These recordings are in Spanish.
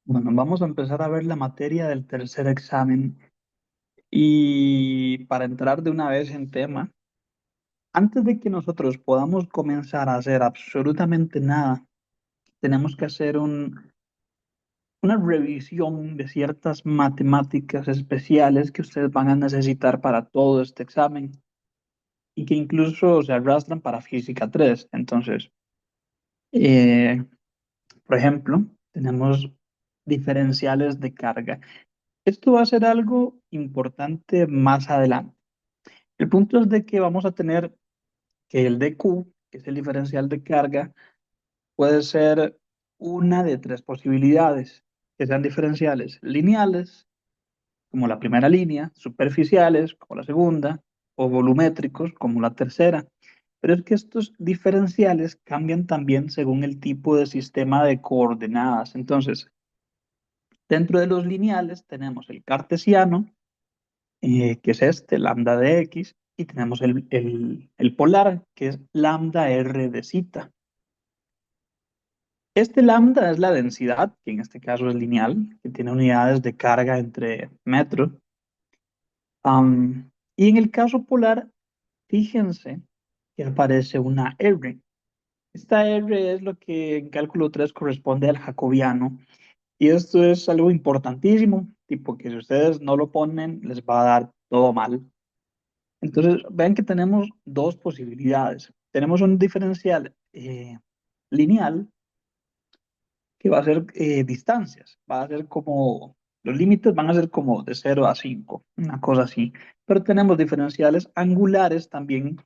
Bueno, vamos a empezar a ver la materia del tercer examen y para entrar de una vez en tema, antes de que nosotros podamos comenzar a hacer absolutamente nada, tenemos que hacer una revisión de ciertas matemáticas especiales que ustedes van a necesitar para todo este examen y que incluso se arrastran para física 3. Entonces, eh, por ejemplo, tenemos diferenciales de carga. Esto va a ser algo importante más adelante. El punto es de que vamos a tener que el dQ, que es el diferencial de carga, puede ser una de tres posibilidades, que sean diferenciales lineales, como la primera línea, superficiales, como la segunda, o volumétricos, como la tercera. Pero es que estos diferenciales cambian también según el tipo de sistema de coordenadas. Entonces, dentro de los lineales tenemos el cartesiano, que es este, lambda de x, y tenemos el polar, que es lambda r de zeta. Este lambda es la densidad, que en este caso es lineal, que tiene unidades de carga entre metros. Y en el caso polar, fíjense que aparece una r. Esta r es lo que en cálculo 3 corresponde al jacobiano. Y esto es algo importantísimo, tipo que si ustedes no lo ponen, les va a dar todo mal. Entonces, vean que tenemos dos posibilidades. Tenemos un diferencial lineal que va a ser distancias. Va a ser como, los límites van a ser como de 0 a 5, una cosa así. Pero tenemos diferenciales angulares también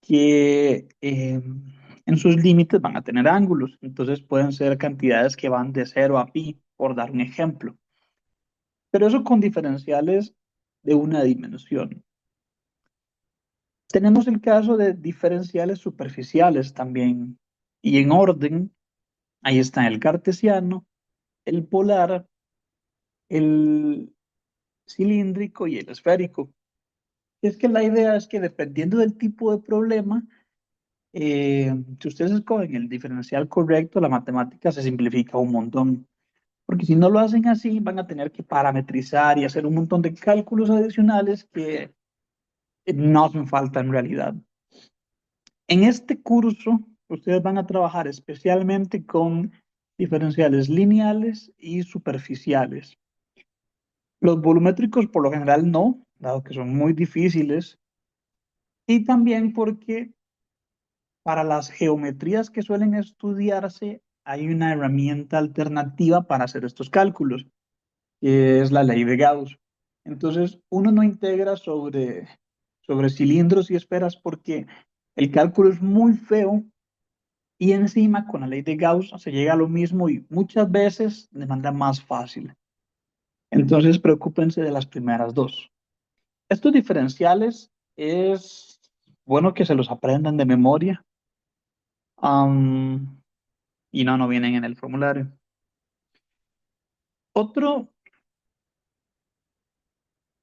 que en sus límites van a tener ángulos. Entonces, pueden ser cantidades que van de 0 a pi, por dar un ejemplo. Pero eso con diferenciales de una dimensión. Tenemos el caso de diferenciales superficiales también. Y en orden, ahí está el cartesiano, el polar, el cilíndrico y el esférico. Y es que la idea es que dependiendo del tipo de problema, si ustedes escogen el diferencial correcto, la matemática se simplifica un montón. Porque si no lo hacen así, van a tener que parametrizar y hacer un montón de cálculos adicionales que no hacen falta en realidad. En este curso, ustedes van a trabajar especialmente con diferenciales lineales y superficiales. Los volumétricos por lo general no, dado que son muy difíciles, y también porque para las geometrías que suelen estudiarse hay una herramienta alternativa para hacer estos cálculos, que es la ley de Gauss. Entonces, uno no integra sobre cilindros y esferas porque el cálculo es muy feo. Y encima, con la ley de Gauss se llega a lo mismo y muchas veces de manera más fácil. Entonces, preocúpense de las primeras dos. Estos diferenciales es bueno que se los aprendan de memoria. am, y no vienen en el formulario. Otro,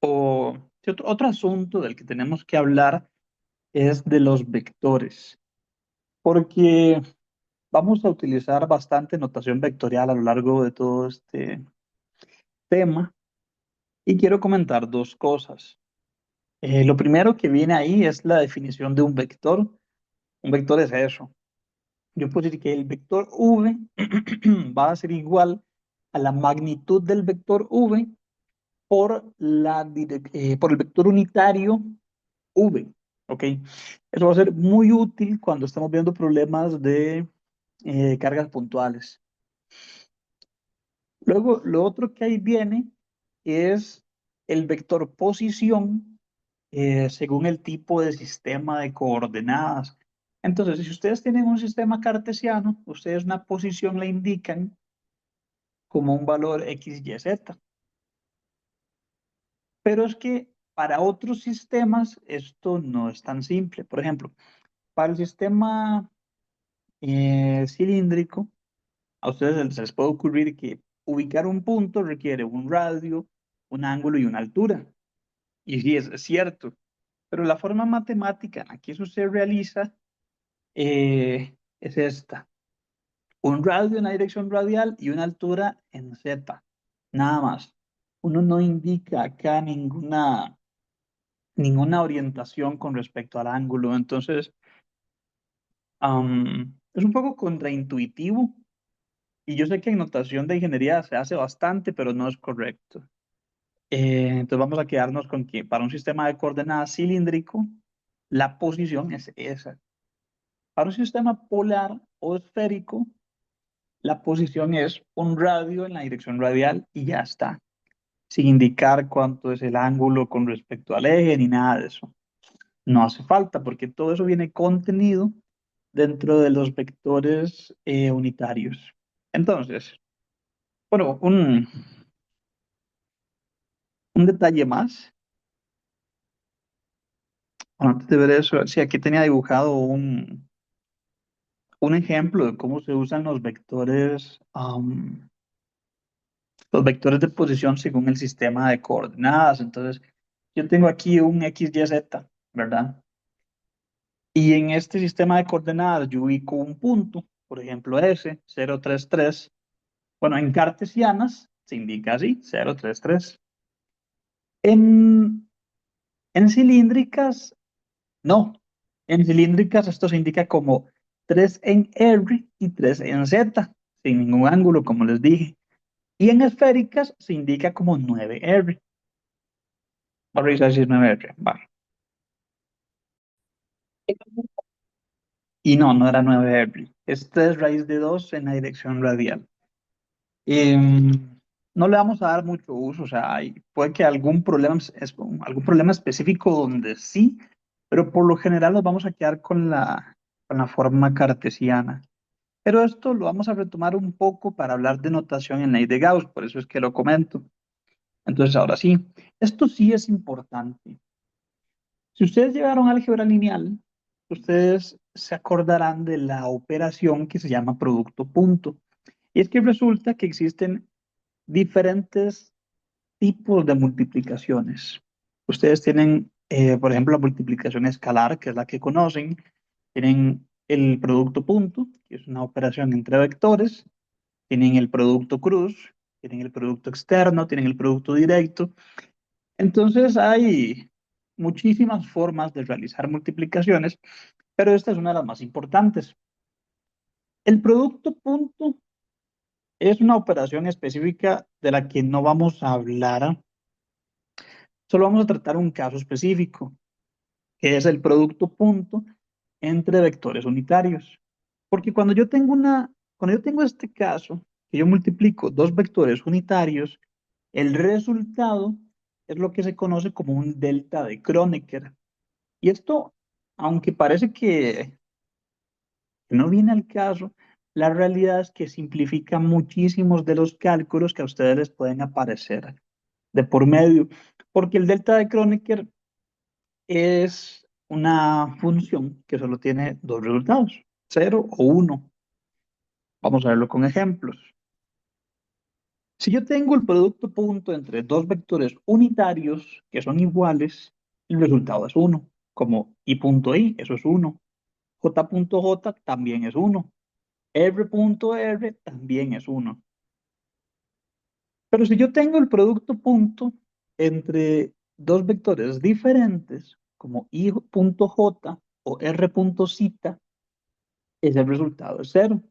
otro asunto del que tenemos que hablar es de los vectores, porque vamos a utilizar bastante notación vectorial a lo largo de todo este tema. Y quiero comentar dos cosas. Lo primero que viene ahí es la definición de un vector. Un vector es eso. Yo puedo decir que el vector v va a ser igual a la magnitud del vector v por el vector unitario v. ¿Ok? Eso va a ser muy útil cuando estamos viendo problemas de cargas puntuales. Luego, lo otro que ahí viene es el vector posición según el tipo de sistema de coordenadas. Entonces, si ustedes tienen un sistema cartesiano, ustedes una posición la indican como un valor x, y, z. Pero es que para otros sistemas esto no es tan simple. Por ejemplo, para el sistema cilíndrico, a ustedes se les puede ocurrir que ubicar un punto requiere un radio, un ángulo y una altura. Y sí, es cierto. Pero la forma matemática en la que eso se realiza es esta. un radio en la dirección radial y una altura en Z, nada más. Uno no indica acá ninguna orientación con respecto al ángulo, entonces es un poco contraintuitivo y yo sé que en notación de ingeniería se hace bastante, pero no es correcto. Entonces vamos a quedarnos con que para un sistema de coordenadas cilíndrico, la posición es esa. Para un sistema polar o esférico, la posición es un radio en la dirección radial y ya está, sin indicar cuánto es el ángulo con respecto al eje ni nada de eso. No hace falta porque todo eso viene contenido dentro de los vectores unitarios. Entonces, bueno, un detalle más. Bueno, antes de ver eso, sí, aquí tenía dibujado un ejemplo de cómo se usan los vectores de posición según el sistema de coordenadas. Entonces, yo tengo aquí un X, Y, Z, ¿verdad? Y en este sistema de coordenadas yo ubico un punto, por ejemplo, S, 033. Bueno, en cartesianas se indica así, 033. En, en cilíndricas, no. En cilíndricas esto se indica como 3 en R y 3 en Z, sin ningún ángulo, como les dije. Y en esféricas se indica como 9R. Voy a revisar si es 9R. Vale. Y no, no era 9R. Es 3 raíz de 2 en la dirección radial. Em, no le vamos a dar mucho uso, o sea, puede que algún problema específico donde sí, pero por lo general nos vamos a quedar con la forma cartesiana. Pero esto lo vamos a retomar un poco para hablar de notación en ley de Gauss, por eso es que lo comento. Entonces, ahora sí, esto sí es importante. Si ustedes llegaron a álgebra lineal, ustedes se acordarán de la operación que se llama producto punto. Y es que resulta que existen diferentes tipos de multiplicaciones. Ustedes tienen, por ejemplo, la multiplicación escalar, que es la que conocen. Tienen el producto punto, que es una operación entre vectores. Tienen el producto cruz, tienen el producto externo, tienen el producto directo. Entonces hay muchísimas formas de realizar multiplicaciones, pero esta es una de las más importantes. El producto punto es una operación específica de la que no vamos a hablar, solo vamos a tratar un caso específico, que es el producto punto entre vectores unitarios. Porque cuando yo tengo este caso, que yo multiplico dos vectores unitarios, el resultado es lo que se conoce como un delta de Kronecker. Y esto, aunque parece que no viene al caso, la realidad es que simplifica muchísimos de los cálculos que a ustedes les pueden aparecer de por medio, porque el delta de Kronecker es una función que solo tiene dos resultados, 0 o 1. Vamos a verlo con ejemplos. Si yo tengo el producto punto entre dos vectores unitarios que son iguales, el resultado es 1, como i punto i, eso es 1. J punto j también es 1. R punto r también es 1. Pero si yo tengo el producto punto entre dos vectores diferentes, como i punto j o r punto z, ese resultado es 0.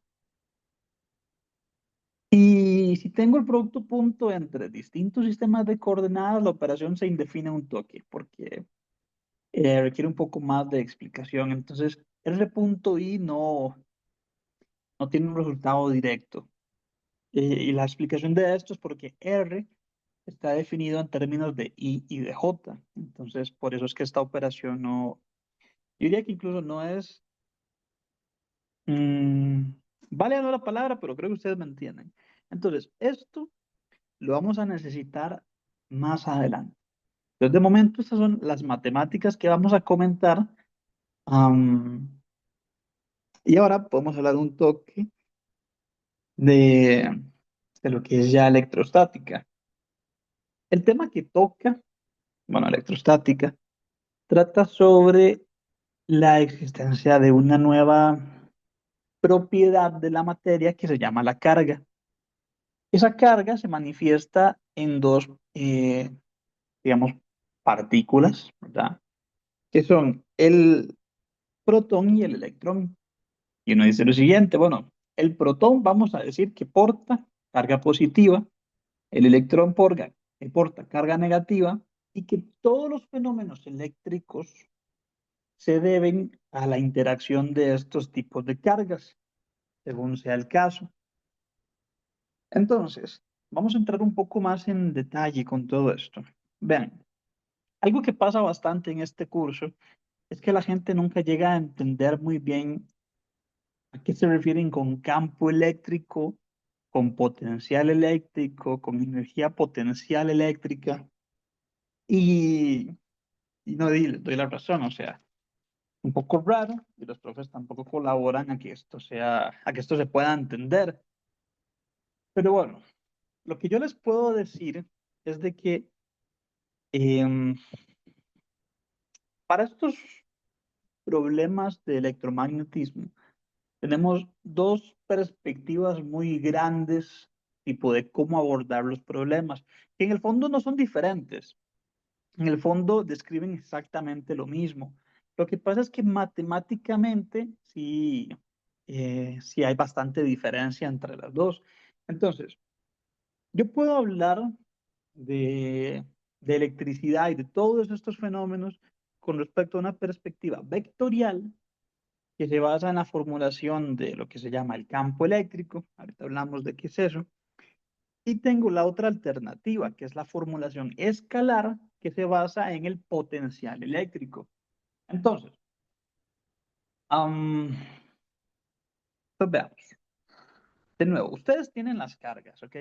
Y si tengo el producto punto entre distintos sistemas de coordenadas, la operación se indefine un toque, porque requiere un poco más de explicación. Entonces, R punto I no tiene un resultado directo. Y la explicación de esto es porque R está definido en términos de I y de J. Entonces, por eso es que esta operación no, yo diría que incluso no es, mm, vale o no la palabra, pero creo que ustedes me entienden. Entonces, esto lo vamos a necesitar más adelante. Entonces, de momento, estas son las matemáticas que vamos a comentar. am, y ahora podemos hablar un toque de, de lo que es ya electrostática. El tema que toca, bueno, electrostática, trata sobre la existencia de una nueva propiedad de la materia que se llama la carga. Esa carga se manifiesta en dos, digamos, partículas, ¿verdad? Que son el protón y el electrón. Y uno dice lo siguiente, bueno, el protón vamos a decir que porta carga positiva, el electrón porta carga negativa y que todos los fenómenos eléctricos se deben a la interacción de estos tipos de cargas, según sea el caso. Entonces, vamos a entrar un poco más en detalle con todo esto. Vean, algo que pasa bastante en este curso es que la gente nunca llega a entender muy bien a qué se refieren con campo eléctrico, con potencial eléctrico, con energía potencial eléctrica. Y, y no doy la razón, o sea, un poco raro y los profes tampoco colaboran a que esto sea, a que esto se pueda entender. Pero bueno, lo que yo les puedo decir es de que em, para estos problemas de electromagnetismo tenemos dos perspectivas muy grandes tipo de cómo abordar los problemas, que en el fondo no son diferentes. En el fondo describen exactamente lo mismo. Lo que pasa es que matemáticamente sí hay bastante diferencia entre las dos. Entonces, yo puedo hablar de, de electricidad y de todos estos fenómenos con respecto a una perspectiva vectorial que se basa en la formulación de lo que se llama el campo eléctrico. Ahorita hablamos de qué es eso. Y tengo la otra alternativa, que es la formulación escalar, que se basa en el potencial eléctrico. Entonces, am, pues veamos. De nuevo, ustedes tienen las cargas, ¿ok?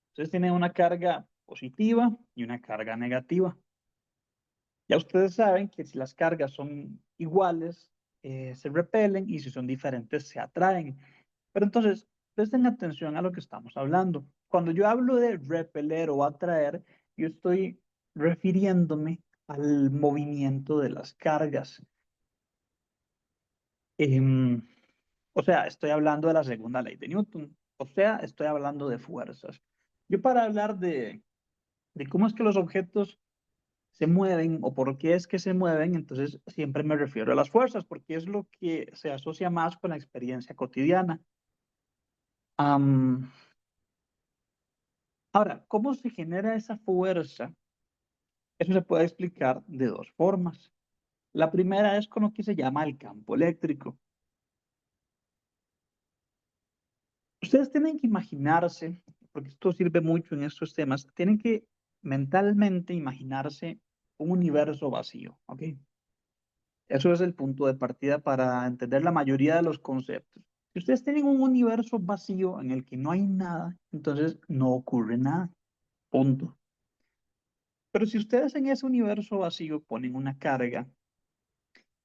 Ustedes tienen una carga positiva y una carga negativa. Ya ustedes saben que si las cargas son iguales, se repelen y si son diferentes, se atraen. Pero entonces, presten atención a lo que estamos hablando. Cuando yo hablo de repeler o atraer, yo estoy refiriéndome al movimiento de las cargas. Em, o sea, estoy hablando de la segunda ley de Newton. O sea, estoy hablando de fuerzas. Yo para hablar de cómo es que los objetos se mueven o por qué es que se mueven, entonces siempre me refiero a las fuerzas, porque es lo que se asocia más con la experiencia cotidiana. Am, Ahora, ¿cómo se genera esa fuerza? Eso se puede explicar de dos formas. La primera es con lo que se llama el campo eléctrico. Ustedes tienen que imaginarse, porque esto sirve mucho en estos temas, tienen que mentalmente imaginarse un universo vacío, ¿ok? Eso es el punto de partida para entender la mayoría de los conceptos. Si ustedes tienen un universo vacío en el que no hay nada, entonces no ocurre nada, punto. Pero si ustedes en ese universo vacío ponen una carga,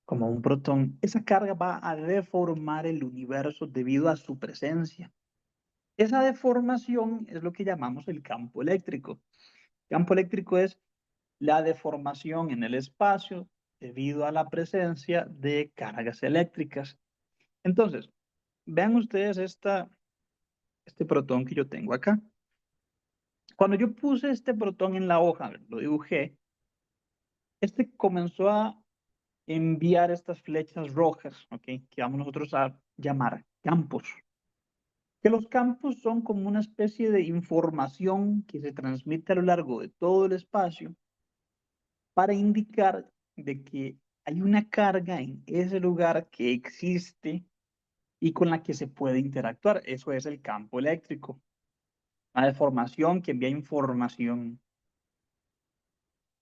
como un protón, esa carga va a deformar el universo debido a su presencia. Esa deformación es lo que llamamos el campo eléctrico. El campo eléctrico es la deformación en el espacio debido a la presencia de cargas eléctricas. Entonces, vean ustedes este protón que yo tengo acá. Cuando yo puse este protón en la hoja, lo dibujé, este comenzó a enviar estas flechas rojas, ¿ok? Que vamos nosotros a llamar campos. Que los campos son como una especie de información que se transmite a lo largo de todo el espacio para indicar de que hay una carga en ese lugar que existe y con la que se puede interactuar. Eso es el campo eléctrico. Una deformación que envía información.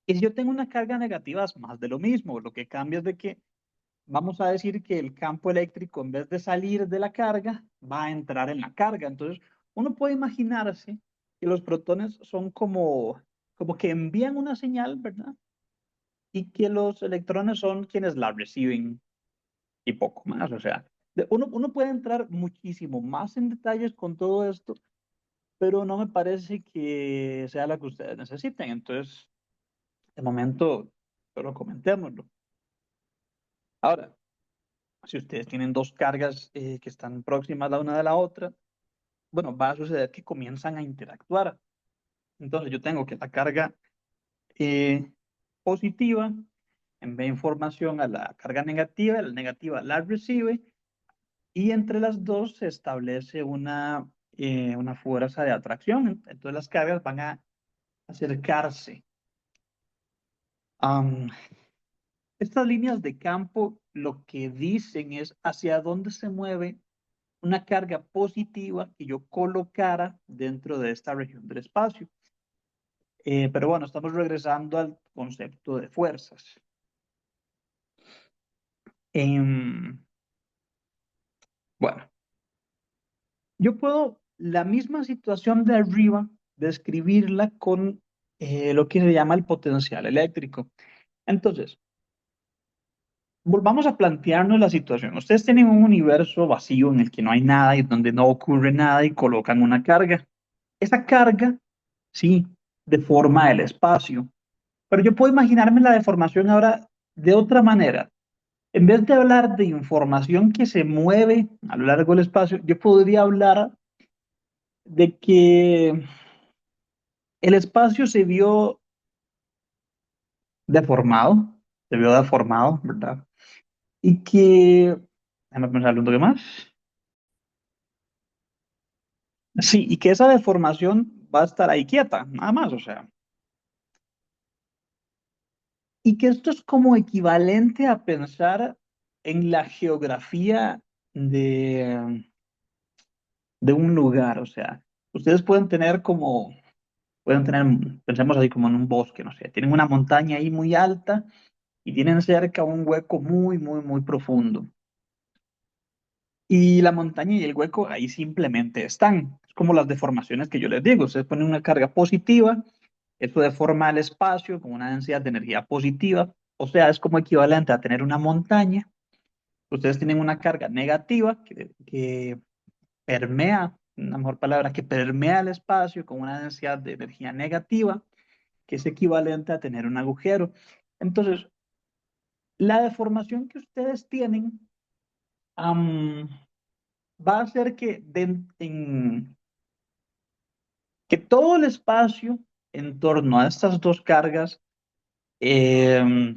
Y si yo tengo una carga negativa, es más de lo mismo. Lo que cambia es de que vamos a decir que el campo eléctrico, en vez de salir de la carga, va a entrar en la carga. Entonces, uno puede imaginarse que los protones son como que envían una señal, ¿verdad? Y que los electrones son quienes la reciben y poco más. O sea, uno puede entrar muchísimo más en detalles con todo esto, pero no me parece que sea la que ustedes necesiten. Entonces, de momento, solo comentémoslo. Ahora, Si ustedes tienen dos cargas que están próximas la una de la otra, bueno, va a suceder que comienzan a interactuar. Entonces yo tengo que la carga eh, positiva envía información a la carga negativa, la negativa la recibe y entre las dos se establece una fuerza de atracción. Entonces las cargas van a acercarse. Am, estas líneas de campo lo que dicen es hacia dónde se mueve una carga positiva que yo colocara dentro de esta región del espacio. Pero bueno, estamos regresando al concepto de fuerzas. Em, bueno, yo puedo la misma situación de arriba describirla con lo que se llama el potencial eléctrico. Entonces, volvamos a plantearnos la situación. Ustedes tienen un universo vacío en el que no hay nada y donde no ocurre nada y colocan una carga. Esa carga, sí, deforma el espacio. Pero yo puedo imaginarme la deformación ahora de otra manera. En vez de hablar de información que se mueve a lo largo del espacio, yo podría hablar de que el espacio se vio deformado, ¿verdad? Y que, déjame pensar un toque más. Sí, y que esa deformación va a estar ahí quieta, nada más, o sea. Y que esto es como equivalente a pensar en la geografía de, de un lugar, o sea, ustedes pueden tener, pensemos así como en un bosque, no sé, tienen una montaña ahí muy alta y tienen cerca un hueco muy, muy, muy profundo. Y la montaña y el hueco ahí simplemente están. Es como las deformaciones que yo les digo. Ustedes ponen una carga positiva, eso deforma el espacio con una densidad de energía positiva. O sea, es como equivalente a tener una montaña. Ustedes tienen una carga negativa que permea, una mejor palabra, que permea el espacio con una densidad de energía negativa, que es equivalente a tener un agujero. Entonces, la deformación que ustedes tienen am, va a hacer que todo el espacio en torno a estas dos cargas eh,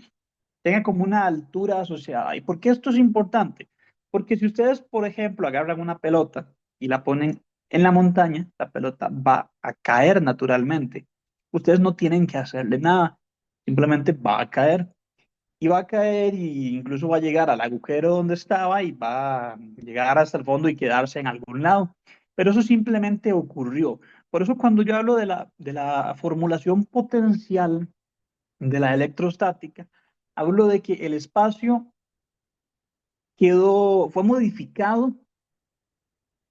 tenga como una altura asociada. ¿Y por qué esto es importante? Porque si ustedes, por ejemplo, agarran una pelota y la ponen en la montaña, la pelota va a caer naturalmente. Ustedes no tienen que hacerle nada, simplemente va a caer. Y va a caer y incluso va a llegar al agujero donde estaba y va a llegar hasta el fondo y quedarse en algún lado. Pero eso simplemente ocurrió. Por eso cuando yo hablo de la formulación potencial de la electrostática, hablo de que el espacio fue modificado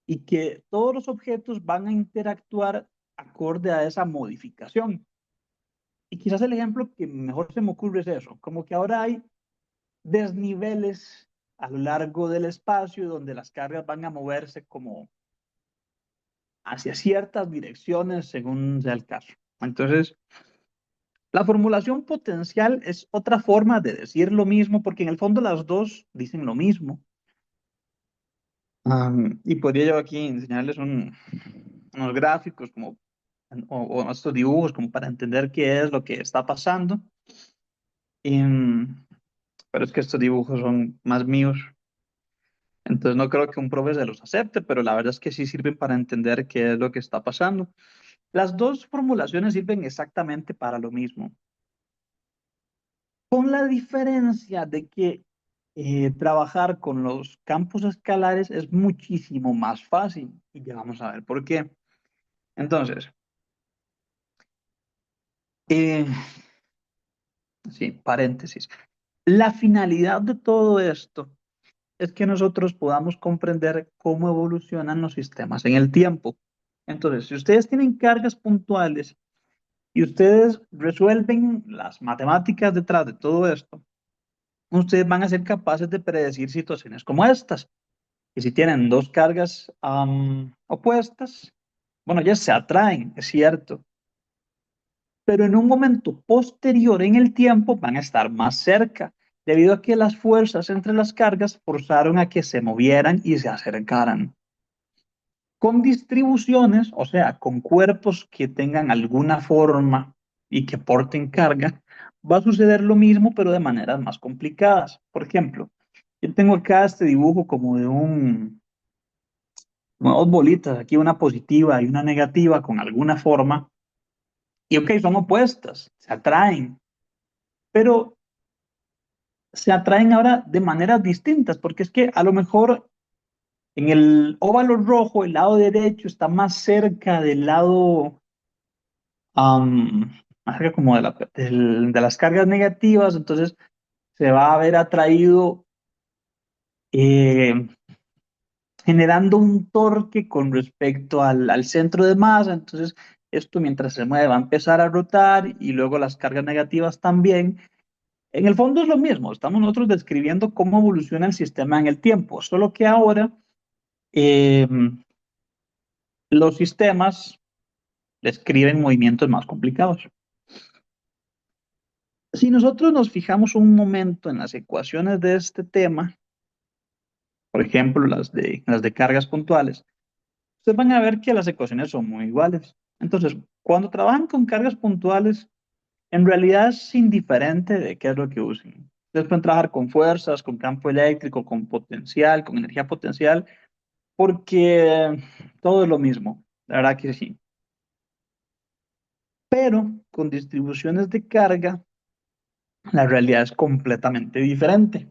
y que todos los objetos van a interactuar acorde a esa modificación. Y quizás el ejemplo que mejor se me ocurre es eso, como que ahora hay desniveles a lo largo del espacio donde las cargas van a moverse como hacia ciertas direcciones según sea el caso. Entonces, la formulación potencial es otra forma de decir lo mismo porque en el fondo las dos dicen lo mismo. Y podría yo aquí enseñarles unos gráficos como, o estos dibujos como para entender qué es lo que está pasando. Pero es que estos dibujos son más míos. Entonces no creo que un profe se los acepte, pero la verdad es que sí sirven para entender qué es lo que está pasando. Las dos formulaciones sirven exactamente para lo mismo, con la diferencia de que trabajar con los campos escalares es muchísimo más fácil. Y ya vamos a ver por qué. Entonces, eh, sí, paréntesis. La finalidad de todo esto es que nosotros podamos comprender cómo evolucionan los sistemas en el tiempo. Entonces, si ustedes tienen cargas puntuales y ustedes resuelven las matemáticas detrás de todo esto, ustedes van a ser capaces de predecir situaciones como estas. Y si tienen dos cargas opuestas, bueno, ya se atraen, es cierto, pero en un momento posterior en el tiempo van a estar más cerca. debido a que las fuerzas entre las cargas forzaron a que se movieran y se acercaran. Con distribuciones, o sea, con cuerpos que tengan alguna forma y que porten carga, va a suceder lo mismo, pero de maneras más complicadas. Por ejemplo, yo tengo acá este dibujo como de como dos bolitas, aquí una positiva y una negativa con alguna forma, y ok, son opuestas, se atraen, pero se atraen ahora de maneras distintas, porque es que a lo mejor en el óvalo rojo, el lado derecho está más cerca del lado acerca como de las cargas negativas, entonces se va a ver atraído eh, generando un torque con respecto al centro de masa, entonces esto mientras se mueve va a empezar a rotar y luego las cargas negativas también. En el fondo es lo mismo, estamos nosotros describiendo cómo evoluciona el sistema en el tiempo, solo que ahora eh, los sistemas describen movimientos más complicados. Si nosotros nos fijamos un momento en las ecuaciones de este tema, por ejemplo, las de cargas puntuales, ustedes van a ver que las ecuaciones son muy iguales. Entonces, cuando trabajan con cargas puntuales, en realidad es indiferente de qué es lo que usen. Ustedes pueden trabajar con fuerzas, con campo eléctrico, con potencial, con energía potencial, porque todo es lo mismo. La verdad que sí. Pero con distribuciones de carga, la realidad es completamente diferente.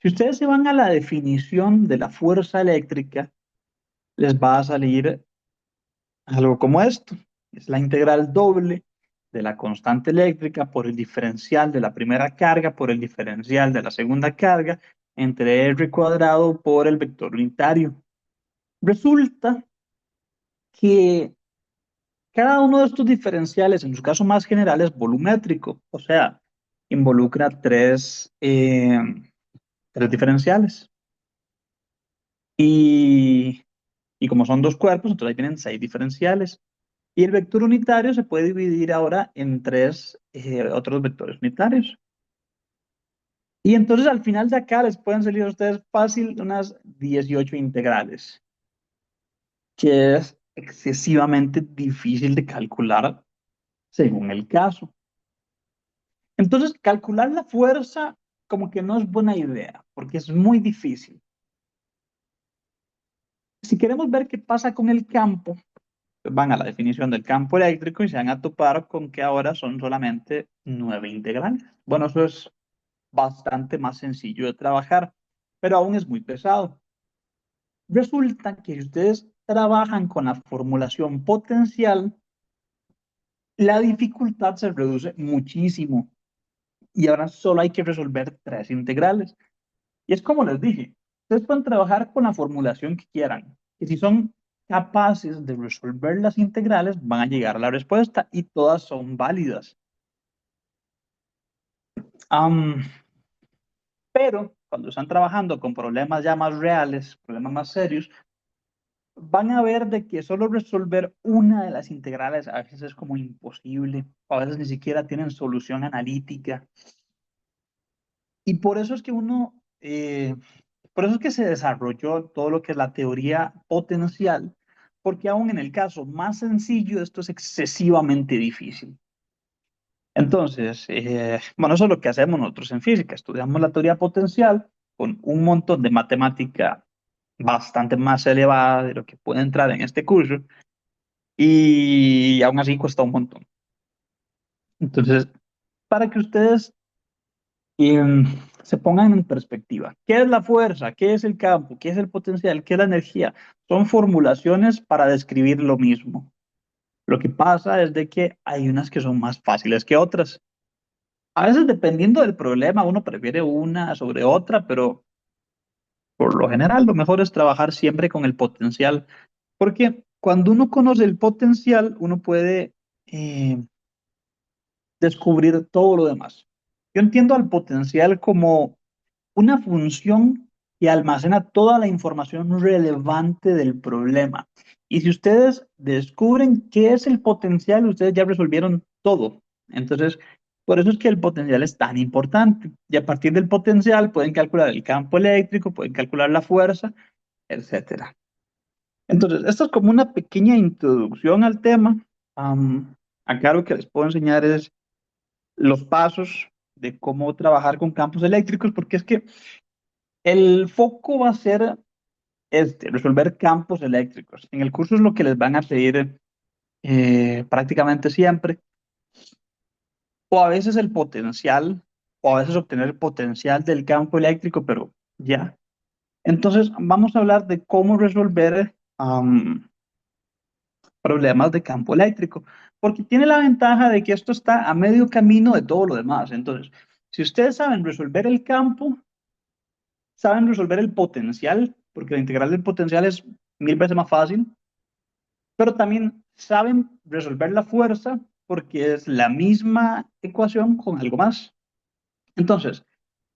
Si ustedes se van a la definición de la fuerza eléctrica, les va a salir algo como esto. Es la integral doble de la constante eléctrica por el diferencial de la primera carga por el diferencial de la segunda carga entre R cuadrado por el vector unitario. Resulta que cada uno de estos diferenciales, en su caso más general, es volumétrico, o sea, involucra tres diferenciales. Y, y como son dos cuerpos, entonces ahí vienen seis diferenciales. Y el vector unitario se puede dividir ahora en tres otros vectores unitarios. Y entonces al final de acá les pueden salir a ustedes fácil unas 18 integrales, que es excesivamente difícil de calcular según el caso. Entonces, calcular la fuerza como que no es buena idea, porque es muy difícil. Si queremos ver qué pasa con el campo, pues van a la definición del campo eléctrico y se van a topar con que ahora son solamente 9 integrales. Bueno, eso es bastante más sencillo de trabajar, pero aún es muy pesado. Resulta que si ustedes trabajan con la formulación potencial, la dificultad se reduce muchísimo y ahora solo hay que resolver tres integrales. Y es como les dije, ustedes pueden trabajar con la formulación que quieran, que si son capaces de resolver las integrales, van a llegar a la respuesta y todas son válidas. Am, pero cuando están trabajando con problemas ya más reales, problemas más serios, van a ver de que solo resolver una de las integrales a veces es como imposible, a veces ni siquiera tienen solución analítica. Y por eso es que por eso es que se desarrolló todo lo que es la teoría potencial, porque aún en el caso más sencillo, esto es excesivamente difícil. Entonces, bueno, eso es lo que hacemos nosotros en física, estudiamos la teoría potencial con un montón de matemática bastante más elevada de lo que puede entrar en este curso, y aún así cuesta un montón. Entonces, para que ustedes em, se pongan en perspectiva, ¿qué es la fuerza? ¿Qué es el campo? ¿Qué es el potencial? ¿Qué es la energía? Son formulaciones para describir lo mismo. Lo que pasa es de que hay unas que son más fáciles que otras. A veces, dependiendo del problema, uno prefiere una sobre otra, pero por lo general lo mejor es trabajar siempre con el potencial, porque cuando uno conoce el potencial, uno puede eh, descubrir todo lo demás. Yo entiendo al potencial como una función que almacena toda la información relevante del problema. Y si ustedes descubren qué es el potencial, ustedes ya resolvieron todo. Entonces, Por eso es que el potencial es tan importante. Y a partir del potencial pueden calcular el campo eléctrico, pueden calcular la fuerza, etcétera. Entonces, esto es como una pequeña introducción al tema. Acá lo que les puedo enseñar es los pasos de cómo trabajar con campos eléctricos, porque es que el foco va a ser resolver campos eléctricos. En el curso es lo que les van a pedir prácticamente siempre, o a veces el potencial, o a veces obtener el potencial del campo eléctrico, pero ya. Entonces, vamos a hablar de cómo resolver problemas de campo eléctrico, porque tiene la ventaja de que esto está a medio camino de todo lo demás. Entonces, si ustedes saben resolver el campo, saben resolver el potencial, porque la integral del potencial es mil veces más fácil, pero también saben resolver la fuerza porque es la misma ecuación con algo más. Entonces,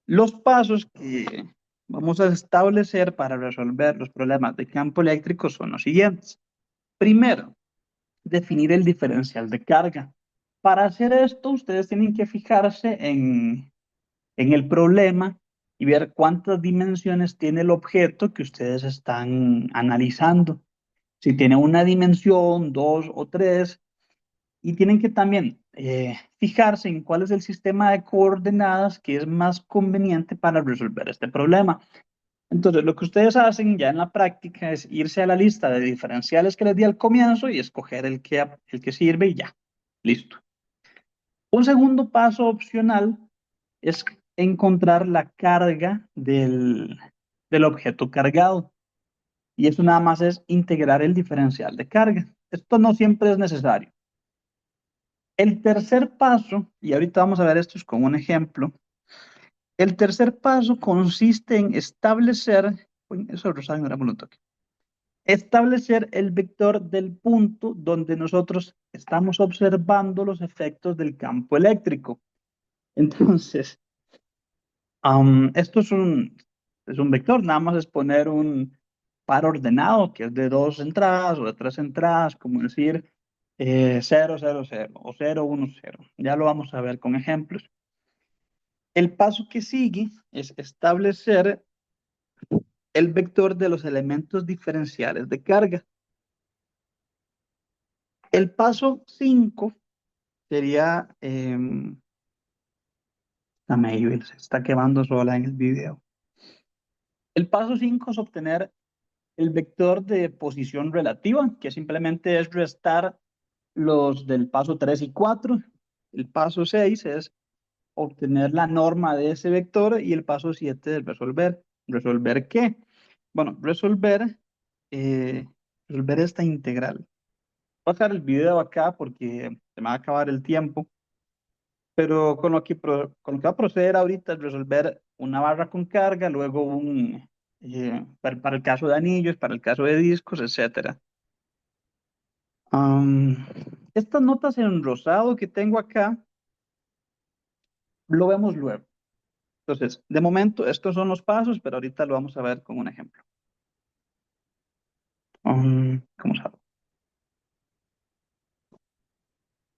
los pasos que vamos a establecer para resolver los problemas de campo eléctrico son los siguientes. Primero, definir el diferencial de carga. Para hacer esto, ustedes tienen que fijarse en el problema y ver cuántas dimensiones tiene el objeto que ustedes están analizando. Si tiene una dimensión, dos o tres, y tienen que también fijarse en cuál es el sistema de coordenadas que es más conveniente para resolver este problema. Entonces, lo que ustedes hacen ya en la práctica es irse a la lista de diferenciales que les di al comienzo y escoger el que sirve y ya, listo. Un segundo paso opcional es encontrar la carga del objeto cargado. Y eso nada más es integrar el diferencial de carga. Esto no siempre es necesario. El tercer paso, y ahorita vamos a ver esto con un ejemplo, el tercer paso consiste en establecer, uy, eso rosado no era un toque, establecer el vector del punto donde nosotros estamos observando los efectos del campo eléctrico. Entonces, esto es un vector, nada más es poner un par ordenado que es de dos entradas o de tres entradas, como decir 0, 0, 0 o 0, 1, 0. Ya lo vamos a ver con ejemplos. El paso que sigue es establecer el vector de los elementos diferenciales de carga. El paso 5 sería, la Maybell se está quemando sola en el video. El paso 5 es obtener el vector de posición relativa, que simplemente es restar los del paso 3 y 4. El paso 6 es obtener la norma de ese vector y el paso 7 es resolver. ¿Resolver qué? Bueno, eh, resolver esta integral. Voy a dejar el video acá porque se me va a acabar el tiempo, pero con lo que va a proceder ahorita es resolver una barra con carga, luego para el caso de anillos, para el caso de discos, etcétera. Estas notas en rosado que tengo acá, lo vemos luego. Entonces, de momento, estos son los pasos, pero ahorita lo vamos a ver con un ejemplo. ¿Cómo se